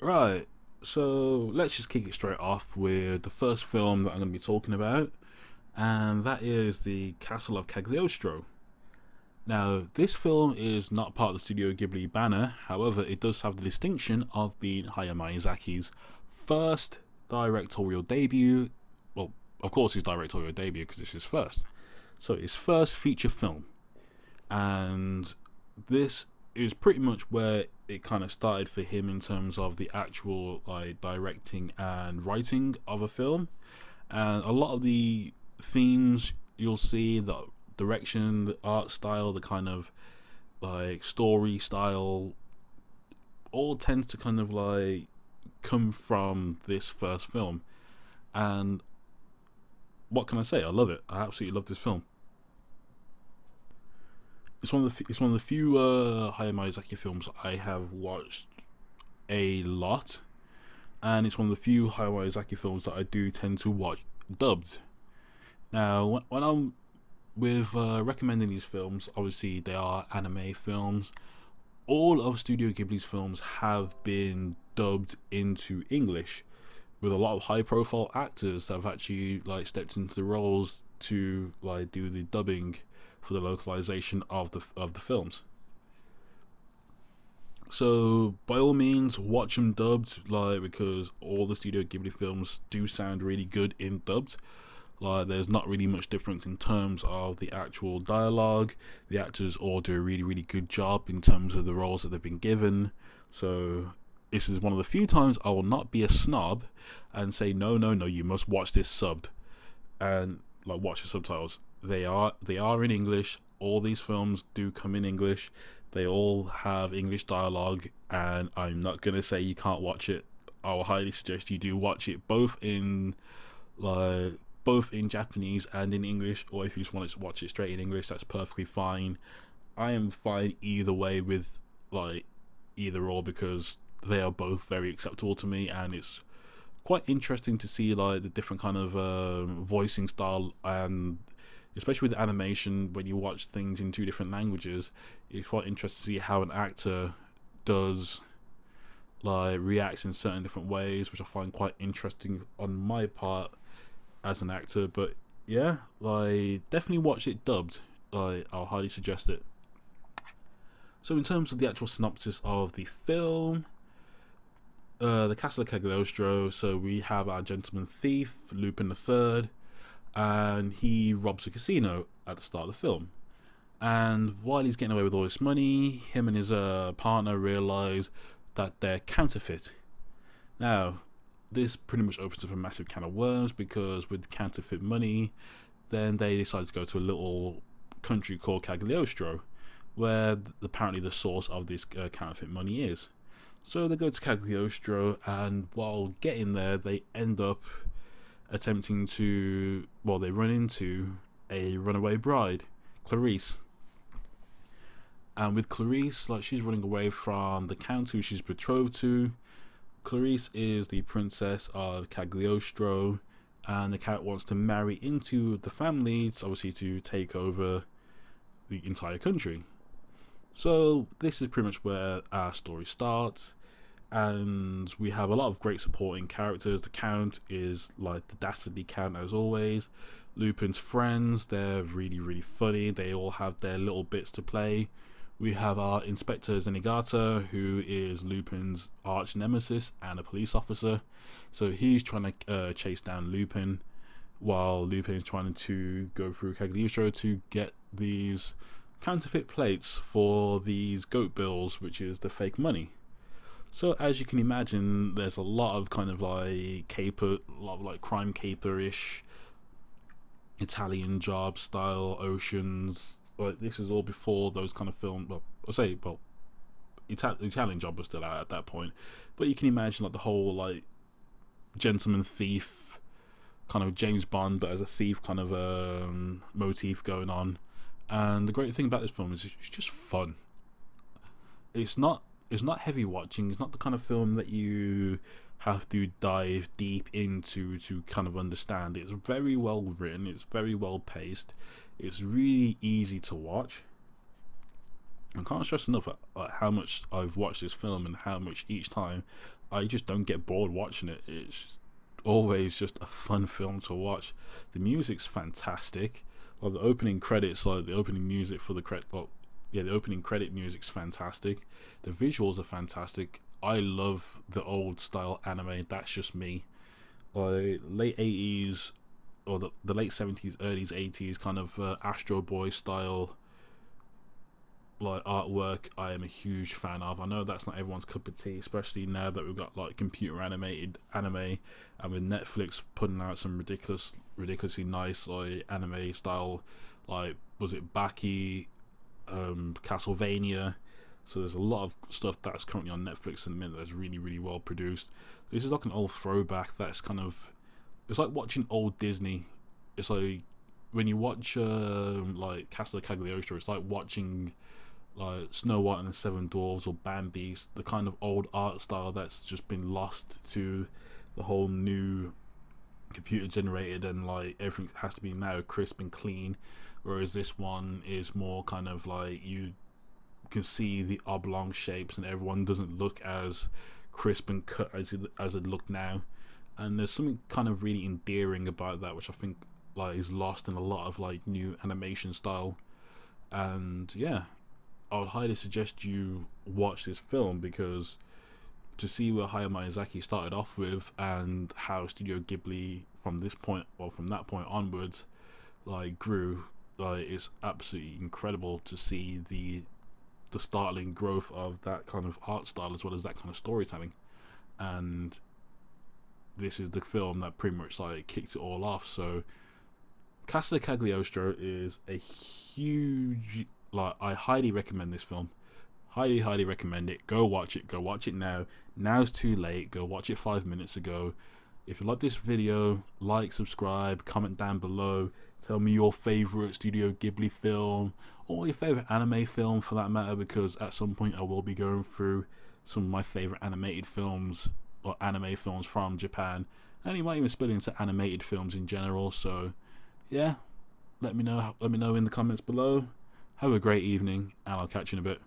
Right, so let's just kick it straight off with the first film that I'm going to be talking about, and that is The Castle of Cagliostro. Now, this film is not part of the Studio Ghibli banner, however, it does have the distinction of being Hayao Miyazaki's first directorial debut. Well, of course, his directorial debut because it's his first. So, his first feature film. And this is pretty much where it kind of started for him in terms of the actual directing and writing of a film. And a lot of the themes you'll see, the direction, the art style, the kind of story style, all tends to kind of come from this first film. And what can I say? I love it. I absolutely love this film. It's one of the few Hayao Miyazaki films I have watched a lot, and it's one of the few Hayao Miyazaki films that I do tend to watch dubbed. Now, when I'm with recommending these films, obviously they are anime films. All of Studio Ghibli's films have been dubbed into English, with a lot of high-profile actors that have actually stepped into the roles to do the dubbing for the localization of the films. So by all means, watch them dubbed, because all the Studio Ghibli films do sound really good in dubbed. There's not really much difference in terms of the actual dialogue. The actors all do a really good job in terms of the roles that they've been given. So this is one of the few times I will not be a snob and say no, you must watch this subbed and watch the subtitles. They are in English. All these films do come in English. They all have English dialogue, and I'm not gonna say you can't watch it. I will highly suggest you do watch it, both in Japanese and in English, or if you just want to watch it straight in English, that's perfectly fine. I am fine either way with either or, because they are both very acceptable to me, and it's quite interesting to see the different kind of voicing style, and especially with animation, when you watch things in two different languages, it's quite interesting to see how an actor does reacts in certain different ways, which I find quite interesting on my part as an actor. But yeah, definitely watch it dubbed. I'll highly suggest it. So in terms of the actual synopsis of the film, the Castle of Cagliostro, so we have our gentleman thief, Lupin III, and he robs a casino at the start of the film. And while he's getting away with all this money, him and his partner realise that they're counterfeit. Now, this pretty much opens up a massive can of worms, because with counterfeit money, then they decide to go to a little country called Cagliostro, where apparently the source of this counterfeit money is. So they go to Cagliostro, and while getting there, they end up attempting to, they run into a runaway bride, Clarice. And with Clarice, she's running away from the count who she's betrothed to. Clarice is the princess of Cagliostro, and the count wants to marry into the family, obviously to take over the entire country. So this is pretty much where our story starts, and we have a lot of great supporting characters. The Count is the dastardly Count as always. Lupin's friends, they're really funny. They all have their little bits to play. We have our Inspector Zenigata, who is Lupin's arch nemesis and a police officer. So he's trying to chase down Lupin, while Lupin is trying to go through Cagliostro to get these counterfeit plates for these goat bills, which is the fake money. So as you can imagine, there's a lot of kind of caper, a lot of crime caper-ish, Italian Job style, Oceans. This is all before those kind of films. Italian Job was still out at that point, but you can imagine the whole gentleman thief, kind of James Bond, but as a thief kind of motif going on. And the great thing about this film is it's just fun. It's not heavy watching. It's not the kind of film that you have to dive deep into to kind of understand. It's very well written. It's very well paced. It's really easy to watch. I can't stress enough how much I've watched this film and how much each time I just don't get bored watching it. It's always just a fun film to watch. The music's fantastic. Like the opening credits, like the opening music for the the opening credit music's fantastic. The visuals are fantastic. I love the old style anime. That's just me. Like late 80s or the late 70s, early 80s kind of Astro Boy style like artwork I am a huge fan of. I know that's not everyone's cup of tea, especially now that we've got like computer animated anime, and with Netflix putting out some ridiculously nice like anime style, like was it Baki, Castlevania. So there's a lot of stuff that's currently on Netflix in a minute that's really well produced. This is like an old throwback that's kind of, it's like watching old Disney. It's like when you watch like Castle of Cagliostro, it's like watching like Snow White and the Seven Dwarfs or Bambi, the kind of old art style that's just been lost to the whole new computer generated, and like everything has to be now crisp and clean, whereas this one is more kind of like you can see the oblong shapes and everyone doesn't look as crisp and cut as it look now, and there's something kind of really endearing about that, which I think like is lost in a lot of like new animation style. And yeah, I would highly suggest you watch this film, because to see where Hayao Miyazaki started off with and how Studio Ghibli from this point or from that point onwards like grew, like it's absolutely incredible to see the startling growth of that kind of art style as well as that kind of storytelling. And this is the film that pretty much like kicked it all off. So Casa de Cagliostro is a huge, like, I highly recommend this film. Highly recommend it. Go watch it. Go watch it now. Now's too late. Go watch it 5 minutes ago. If you like this video, like, subscribe, comment down below. Tell me your favorite Studio Ghibli film, or your favorite anime film for that matter, because at some point I will be going through some of my favorite animated films or anime films from Japan, and you might even spill into animated films in general. So yeah, let me know in the comments below. Have a great evening, and I'll catch you in a bit.